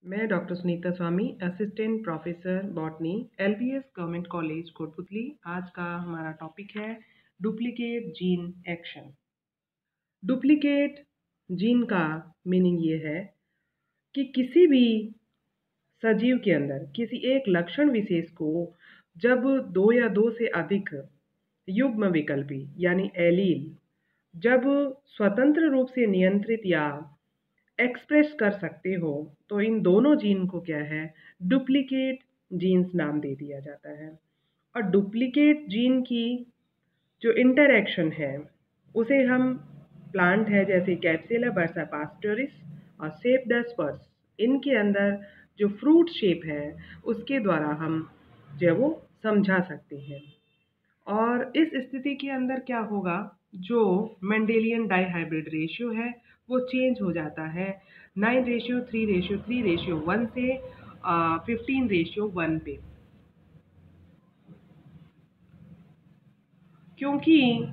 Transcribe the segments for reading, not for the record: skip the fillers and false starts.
मैं doctor Sunita Swami, assistant professor botany, LBS government college Kotputli. आज का हमारा टॉपिक है duplicate gene action. Duplicate gene का मीनिंग ये है कि किसी भी सजीव के अंदर किसी एक लक्षण विशेष को जब दो या दो से अधिक युग्म विकल्पी यानी एलील जब स्वतंत्र रूप से नियंत्रित या एक्सप्रेस कर सकते हो, तो इन दोनों जीन को क्या है, डुप्लीकेट जीन्स नाम दे दिया जाता है। और डुप्लीकेट जीन की जो इंटरैक्शन है उसे हम प्लांट है जैसे कैप्सुला बर्सा पास्टोरिस और सेपडस पर्स, इनके अंदर जो फ्रूट शेप है उसके द्वारा हम जो है वो समझा सकते हैं। और इस स्थिति के अंदर क्या होगा, जो मेंडेलियन डाइहाइब्रिड रेशियो है वो चेंज हो जाता है 9:3:3:1 से 15:1 पे, क्योंकि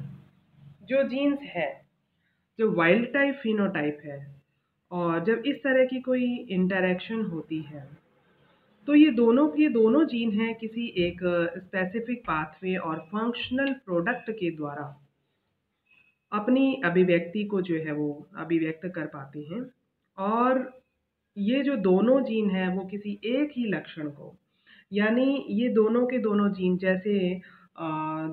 जो जीन्स है, जो वाइल्ड टाइप फिनोटाइप है, और जब इस तरह की कोई इंटरेक्शन होती है तो ये दोनों जीन हैं किसी एक स्पेसिफिक पाथवे और फंक्शनल प्रोडक्ट के द्वारा अपनी अभिव्यक्ति को जो है वो अभिव्यक्त कर पाते हैं। और ये जो दोनों जीन हैं वो किसी एक ही लक्षण को, यानी ये दोनों के दोनों जीन जैसे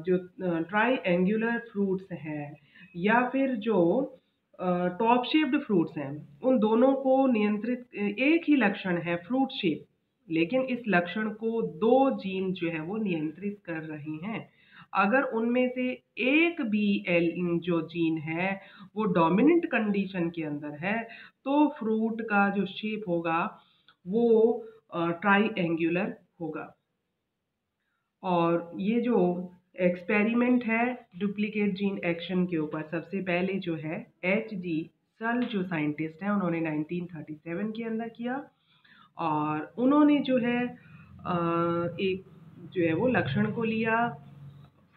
जो ट्राई एंगुलर फ्रूट्स हैं या फिर जो टॉप शेप्ड फ्रूट्स हैं, उन दोनों को नियंत्रित एक ही लक्षण है फ्रूट शेप, लेकिन इस लक्षण को दो जीन जो है वो नियंत्रित कर रहे हैं। अगर उनमें से एक भी एल जो जीन है वो डोमिनेंट कंडीशन के अंदर है तो फ्रूट का जो शेप होगा वो ट्राई एंगुलर होगा। और ये जो एक्सपेरिमेंट है डुप्लीकेट जीन एक्शन के ऊपर, सबसे पहले जो है H.G. सल जो साइंटिस्ट हैं उन्होंने 1937 के अंदर किया। और उन्होंने जो है एक जो है वो लक्षण को लिया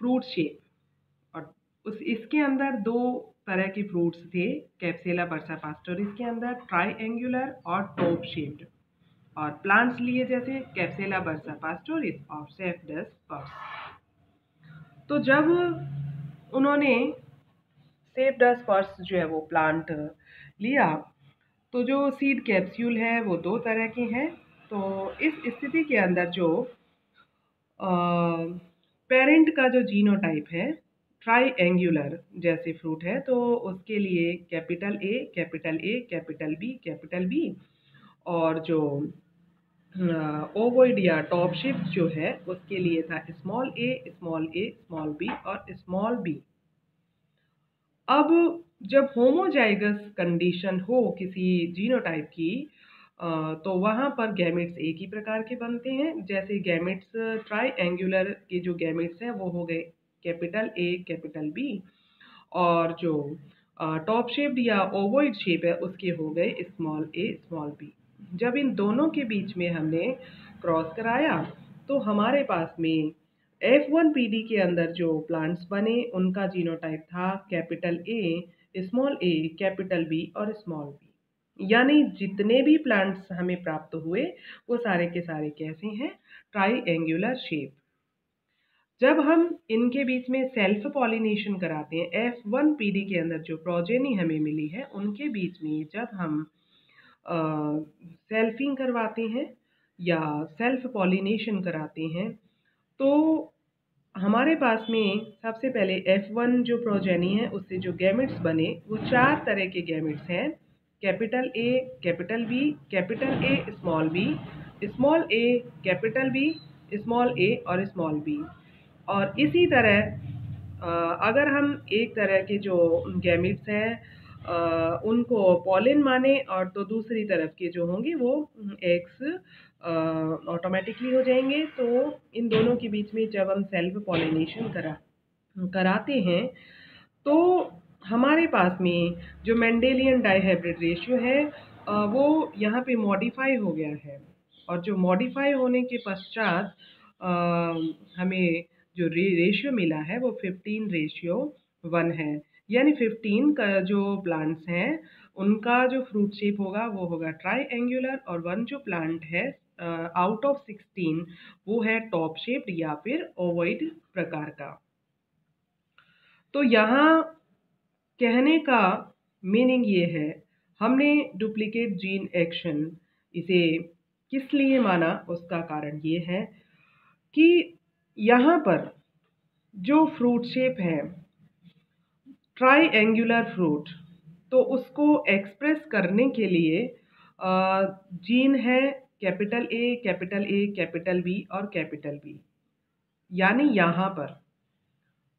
फ्रूट शेप, और उस इसके अंदर दो तरह के फ्रूट्स थे कैप्सुला बर्सा पास्टोरिस के अंदर, ट्राई एंगुलर और टॉप शेप्ड। और प्लांट्स लिए जैसे कैप्सुला बर्सा पास्टोरिस और सेफडस पर्स। तो जब उन्होंने सेफडस पर्स जो है वो प्लांट लिया तो जो सीड कैप्सूल है वो दो तरह के हैं। तो इस स्थिति के अंदर जो पेरेंट का जो जीनोटाइप है ट्राई एंगुलर जैसे फ्रूट है, तो उसके लिए capital A capital A capital B capital B, और जो ओवॉइड या टॉप शिफ्ट जो है उसके लिए था स्मॉल ए स्मॉल ए स्मॉल बी और स्मॉल बी। अब जब होमोजाइगस कंडीशन हो किसी जीनोटाइप की, तो वहाँ पर गैमेट्स एक ही प्रकार के बनते हैं। जैसे गैमेट्स ट्राई एंगुलर के जो गैमेट्स हैं वो हो गए कैपिटल ए कैपिटल बी, और जो टॉप शेप्ड या ओवॉइड शेप है उसके हो गए स्मॉल ए स्मॉल बी। जब इन दोनों के बीच में हमने क्रॉस कराया तो हमारे पास में F1PD के अंदर जो प्लांट्स बने उनका जीनोटाइप था capital A small A capital B और स्मॉल बी। यानी जितने भी प्लांट्स हमें प्राप्त हुए वो सारे के सारे कैसे हैं, ट्राई एंगुलर शेप। जब हम इनके बीच में सेल्फ पॉलिनेशन कराते हैं F1PD के अंदर जो प्रोजेनी हमें मिली है उनके बीच में जब हम सेल्फिंग करवाते हैं या सेल्फ पॉलिनेशन कराते हैं तो हमारे पास में सबसे पहले F1 जो प्रोजेनी है उससे जो गैमेट्स बने वो चार तरह के गैमेट्स हैं, capital A capital B capital A small A capital B small a और स्मॉल बी। और इसी तरह अगर हम एक तरह के जो गैमेट्स हैं उनको पॉलिन माने और तो दूसरी तरफ के जो होंगे वो एग्स ऑटोमेटिकली हो जाएंगे। तो इन दोनों के बीच में जब हम सेल्फ पॉलिनेशन कराते हैं तो हमारे पास में जो मेंडेलियन डाइहाइब्रिड रेशियो है वो यहाँ पे मॉडिफाई हो गया है। और जो मॉडिफाई होने के पश्चात हमें जो रेशियो मिला है वो 15:1 है। यानी 15 का जो प्लांट्स हैं उनका जो फ्रूट शेप होगा वो होगा ट्राइएंगुलर, और वन जो प्लांट है आउट ऑफ 16 वो है टॉप शेप्ड या फिर ओवॉइड प्रकार का। तो यहाँ कहने का मीनिंग ये है, हमने डुप्लीकेट जीन एक्शन इसे किस लिए माना, उसका कारण ये है कि यहाँ पर जो फ्रूट शेप है ट्राइएंगुलर फ्रूट, तो उसको एक्सप्रेस करने के लिए जीन है capital A, capital A, capital B और कैपिटल बी। यानी यहाँ पर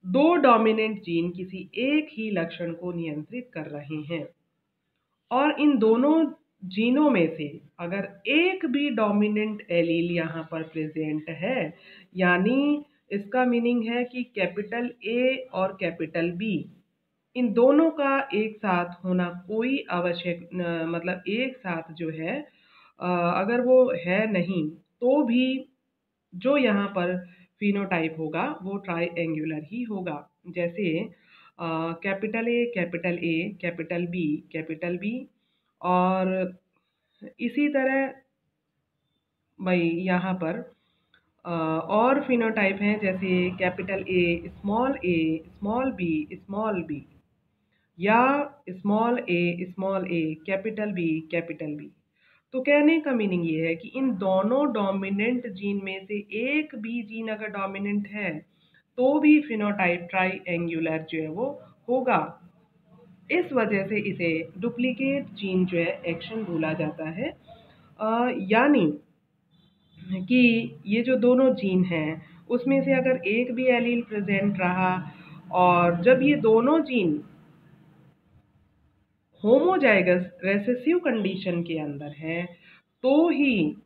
दो डोमिनेंट जीन किसी एक ही लक्षण को नियंत्रित कर रहे हैं, और इन दोनों जीनों में से अगर एक भी डोमिनेंट एलील यहाँ पर प्रेजेंट है, यानी इसका मीनिंग है कि कैपिटल ए और कैपिटल बी इन दोनों का एक साथ होना कोई आवश्यक मतलब एक साथ जो है अगर वो है नहीं, तो भी जो यहाँ पर फिनोटाइप होगा वो ट्राइएंगुलर ही होगा। जैसे capital A, capital A, capital B, और इसी तरह भाई यहाँ पर और फिनोटाइप हैं, जैसे कैपिटल ए, स्मॉल बी, या स्मॉल ए, कैपिटल बी। तो कहने का मीनिंग ये है कि इन दोनों डोमिनेंट जीन में से एक भी जीन अगर डोमिनेंट है तो भी फिनोटाइप ट्राइएंगुलर जो है वो होगा। इस वजह से इसे डुप्लीकेट जीन जो है एक्शन बोला जाता है। यानी कि ये जो दोनों जीन हैं उसमें से अगर एक भी एलील प्रेजेंट रहा, और जब ये दोनों जीन होमोजाइगस रेसेसिव कंडीशन के अंदर है, तो ही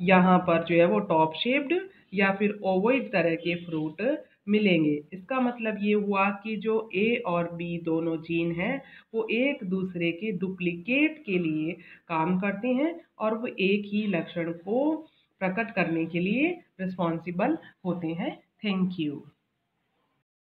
यहाँ पर जो है वो टॉप शेप्ड या फिर ओवॉइड तरह के फ्रूट मिलेंगे। इसका मतलब ये हुआ कि जो ए और बी दोनों जीन हैं वो एक दूसरे के डुप्लीकेट के लिए काम करते हैं, और वो एक ही लक्षण को प्रकट करने के लिए रिस्पॉन्सिबल होते हैं। Thank you.